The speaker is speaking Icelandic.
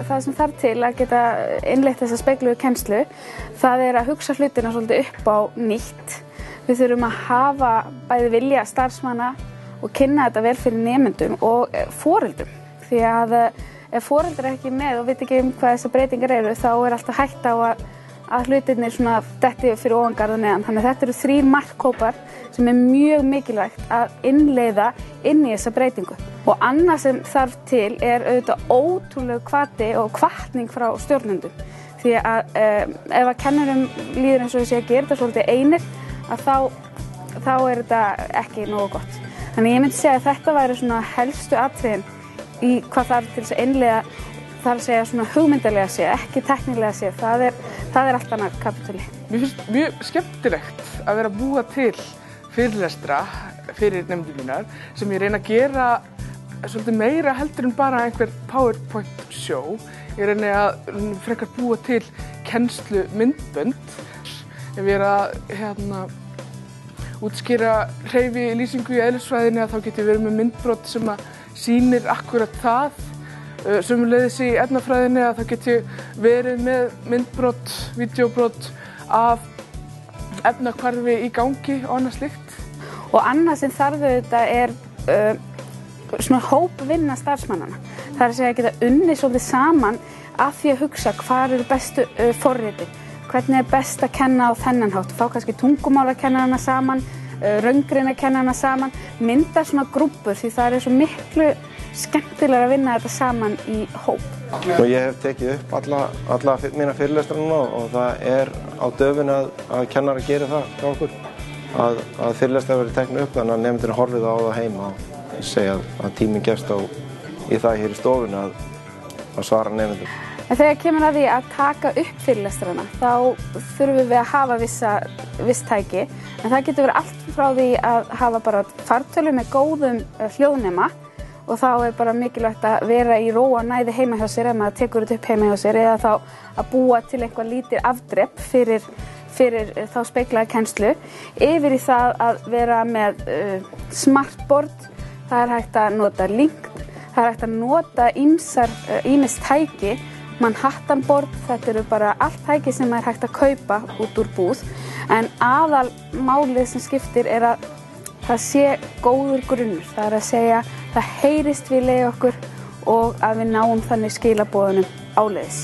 það sem þarf til að geta innleitt þessa spegluðu kennslu, það að hugsa hlutina svolítið upp á nýtt. Við þurfum að hafa bæði vilja starfsmanna og kynna þetta vel fyrir nemendum og foreldrum. Því að ef foreldrar ekki með og veit ekki hvað þessar breytingar eru, þá alltaf hætta á að hlutirnir svona detti fyrir ofangarð og neðan. Þannig að þetta eru 3 markhópar sem mjög mikilvægt að innleiða inn í þessa breytingu. Og annað sem þarf til auðvitað ótrúlegur hvati og hvatning frá stjórnendum. Því að ef að kennurum líður eins og þessi að gera þetta svolítið einir, að þá þetta ekki nógu gott. Þannig ég myndi segja að þetta væri svona helstu atriðin í hvað þarf til þess að innleiða, það að segja svona hugmyndalega séð, ekki teknilega séð. Það allt annað kapítuli. Mér finnst mjög skemmtilegt að vera að búa til fyrirlestra fyrir nemendur mínar sem ég reyna að gera svolítið meira heldur en bara einhver PowerPoint show. Ég reyni að frekar búa til kennslu myndbönd. Ef ég að útskýra hreyfilýsingu í eðlisfræðinni, þá get ég verið með myndbrot sem sýnir akkurat það. Sömuleiðis í efnafræðinni, þá get ég verið með myndbrot, vídeóbrot af efnahvarfi í gangi og annað slíkt. Og annað sem þarf auðvitað svona hópvinna starfsmannanna. Það að segja að geta unnið svolítið saman af því að hugsa hvar eru bestu forritin. Hvernig best að kenna á þennan hátt, fá kannski tungumálakennarana saman, raungreinakennarana saman, mynda svona grúppur því það svo miklu skemmtilega að vinna þetta saman í hóp. Og ég hef tekið upp alla mína fyrirlestra núna og það á döfun að kennara gera það hjá okkur. Að fyrirlestra verið teknir upp þannig að nemendurinn horfið á það heima og segja að tíminn gefst í það hér í stofun að svara nemendum. En þegar kemur að því að taka upp fyrirlestrana, þá þurfum við að hafa viss tæki, en það getur verið allt frá því að hafa bara fartölu með góðum hljóðnema og þá bara mikilvægt að vera í ró og næði heima hjá sér ef maður tekur þetta upp heima hjá sér eða þá að búa til einhver lítið afdrepp fyrir þá speglaða kennslu, yfir í það að vera með smartboard, það hægt að nota link, það hægt að nota ýmis tæki, Manhattan board, þetta eru bara allt tæki sem hægt að kaupa út úr búð, en aðal málið sem skiptir að það sé góður grunnur, það að segja það heyrist við okkur og að við náum þannig skilaboðunum áleiðis.